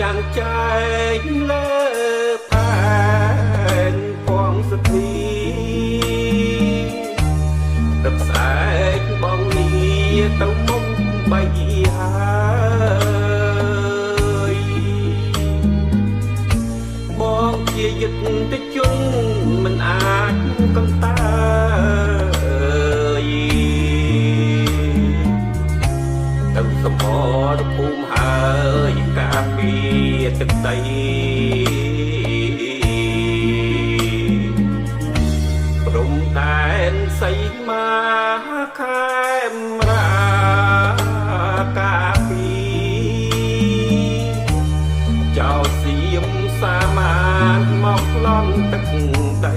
ចាំងចែងលើផែនពងសទ្ធីទឹកស្អែកបងនេះទៅមុំបីហើយបងជាយុទ្ធជនមិនអាចកំតាទៅសមរភូមិហើយការពារទឹកដីព្រំដែនសីមាខេមរាការពារចោលសៀមសាមានមកប្លន់ទឹកដី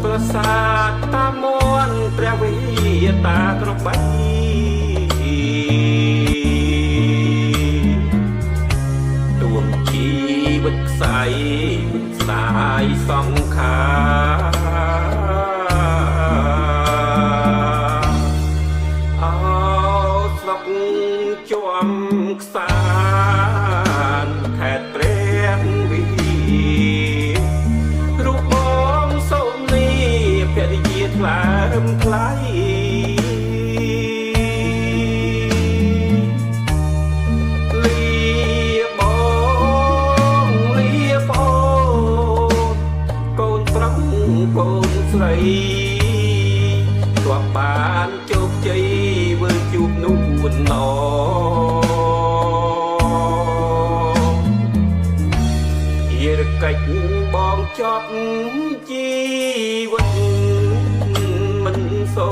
ប្រាសាទតាមួនព្រះវិហារតាក្របីទួងជីវិតខ្សែស្ដាយសង្ខាអោស្លុកជាំខ្សានខេត្តព្រះវិហាររូបបងសូមនេះភរិយាថ្លើមថ្លៃកូនស្រីទោះបានជោគជ័យវិលជួបនោះណភារកិច្ចបងចប់ជីវិតមិនសូ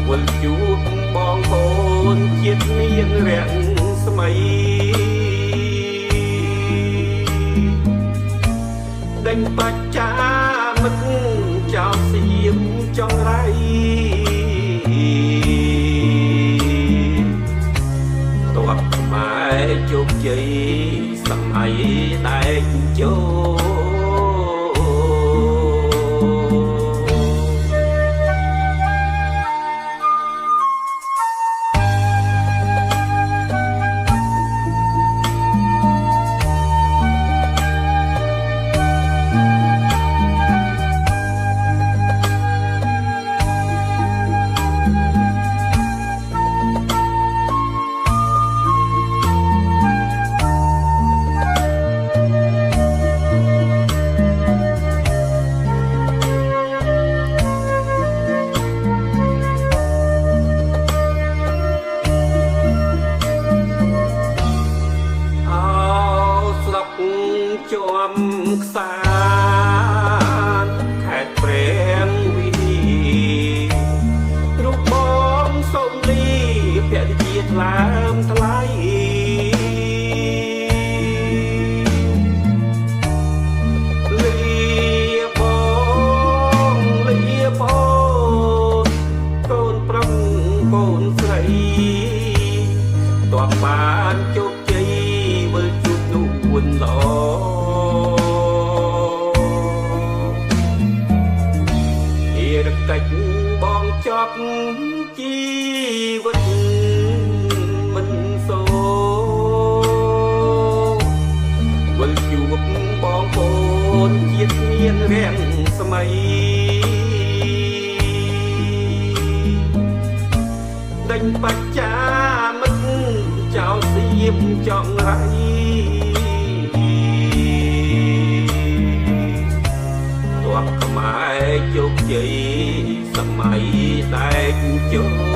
វិលជួបបងប្អូនជាតិមានរាំងស្មីដេញបច្ចាមិត្តចោលសៀមចងរៃតបខ្មែរជោគជ័យសម័យដែកជោជាំខ្សានខេត្តព្រះវិហាររូបបងសូមនេះភរិយាថ្លើមថ្លៃលាបងកូនប្រុសកូនស្រីទោះបានជោគជ័យវិលជួបនោះល្អកិច្ចបងចប់ជីវិតមិនសូវិលជួបបងប្អូនជាតិមានរាំងស្មីដេញបច្ចាមិត្តចោលសៀមចងរៃទោះខ្មែរជោគជ័យសម័យដែកជោ